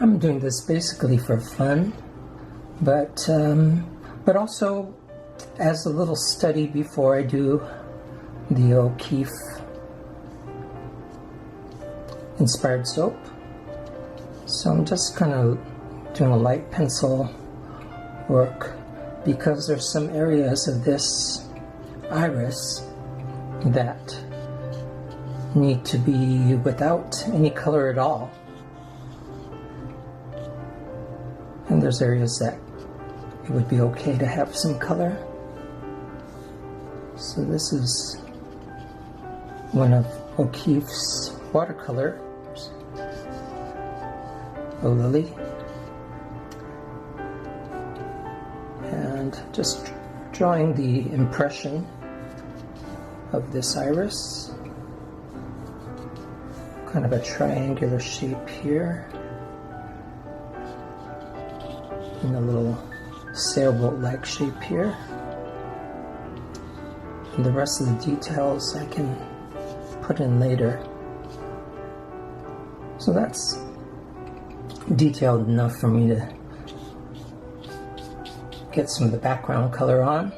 I'm doing this basically for fun, but also as a little study before I do the O'Keeffe inspired soap. So I'm just kind of doing a light pencil work because there's some areas of this iris that need to be without any color at all. And there's areas that it would be okay to have some color. So this is one of O'Keeffe's watercolors, a lily. And just drawing the impression of this iris. Kind of a triangular shape here. And a little sailboat-like shape here. And the rest of the details I can put in later. So that's detailed enough for me to get some of the background color on.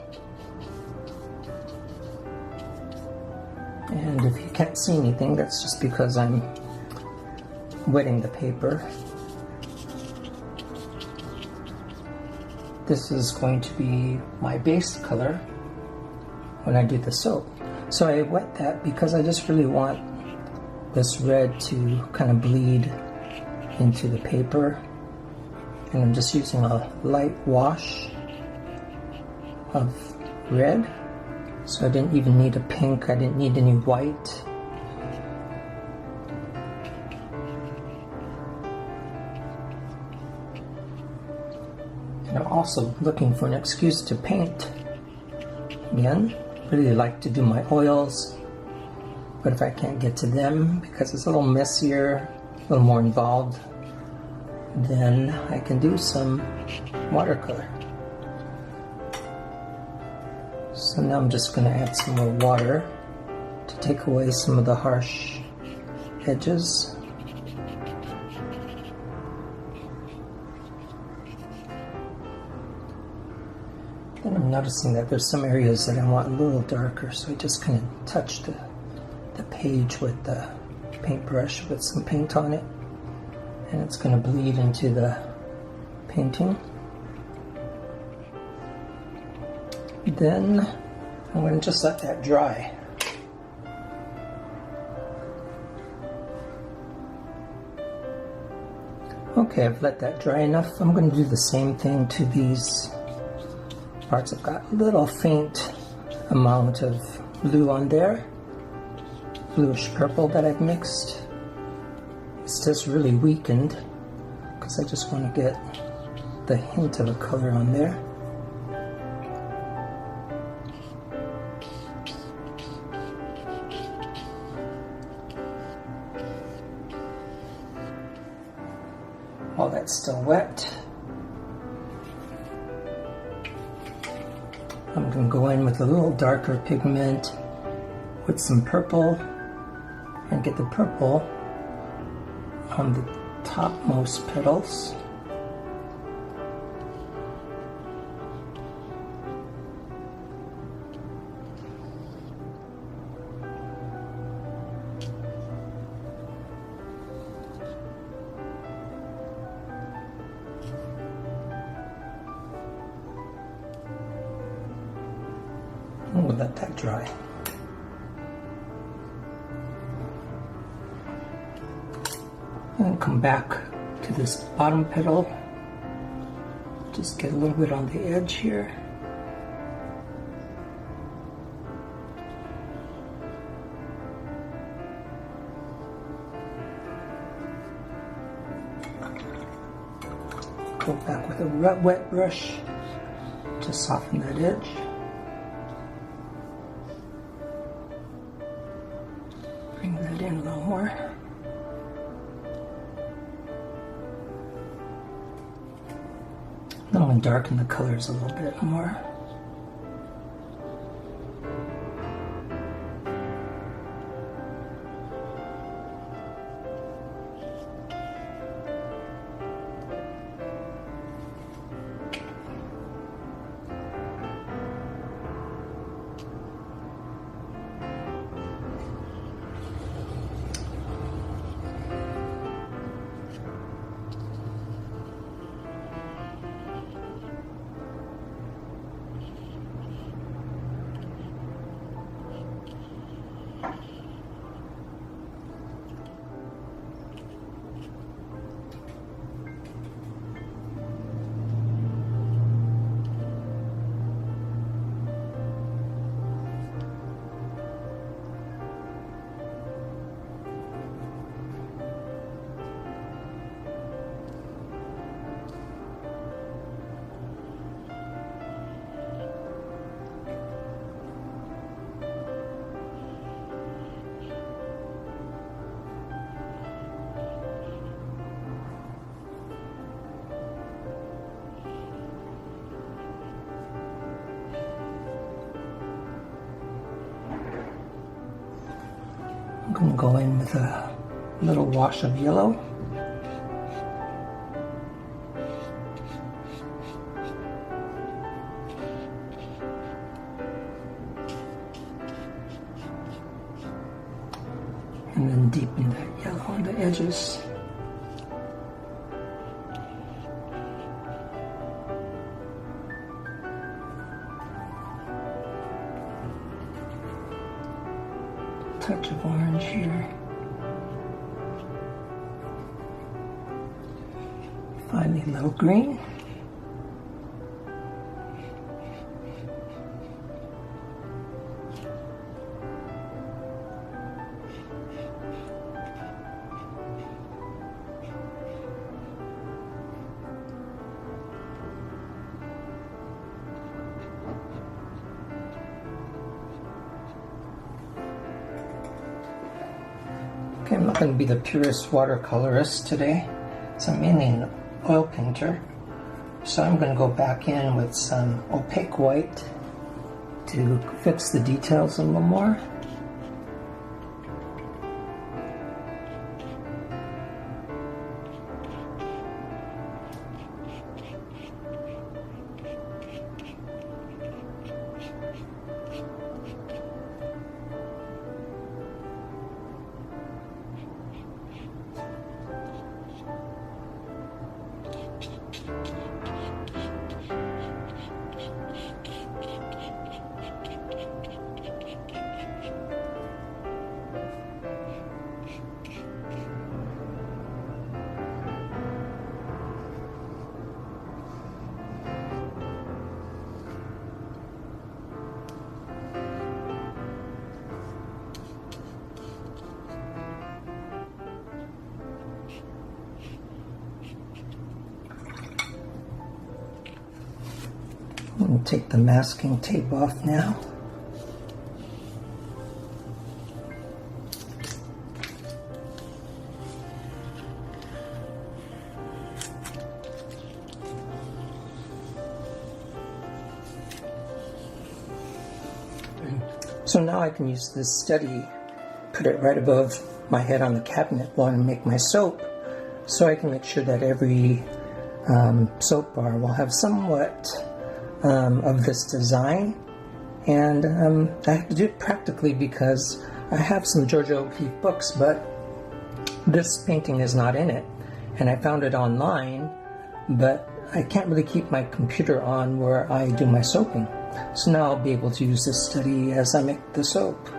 And if you can't see anything, that's just because I'm wetting the paper. This is going to be my base color when I do the soap. So I wet that because I just really want this red to kind of bleed into the paper. And I'm just using a light wash of red. So I didn't even need a pink, I didn't need any white. And I'm also looking for an excuse to paint. Again, really like to do my oils, but if I can't get to them because it's a little messier, a little more involved, then I can do some watercolor. So now I'm just going to add some more water to take away some of the harsh edges. Then I'm noticing that there's some areas that I want a little darker, so I just kind of touch the page with the paintbrush with some paint on it, and it's going to bleed into the painting. Then I'm going to just let that dry. Okay, I've let that dry enough. I'm going to do the same thing to these parts. I've got a little faint amount of blue on there, bluish purple that I've mixed. It's just really weakened because I just want to get the hint of a color on there. While that's still wet, I'm going to go in with a little darker pigment with some purple and get the purple on the topmost petals. And we'll let that dry. And come back to this bottom petal. Just get a little bit on the edge here. Go back with a wet brush to soften that edge. Bring that in a little more. Then I'm going to darken the colors a little bit more. I'm going to go in with a little wash of yellow. And then deepen that yellow on the edges. Touch of orange here. Finally, a little green. Okay, I'm not going to be the purest watercolorist today, so I'm mainly an oil painter. So I'm going to go back in with some opaque white to fix the details a little more. I'm going to take the masking tape off now. So now I can use this study, put it right above my head on the cabinet while I make my soap, so I can make sure that every soap bar will have somewhat of this design. And I have to do it practically because I have some Georgia O'Keeffe books, but this painting is not in it. And I found it online, but I can't really keep my computer on where I do my soaping. So now I'll be able to use this study as I make the soap.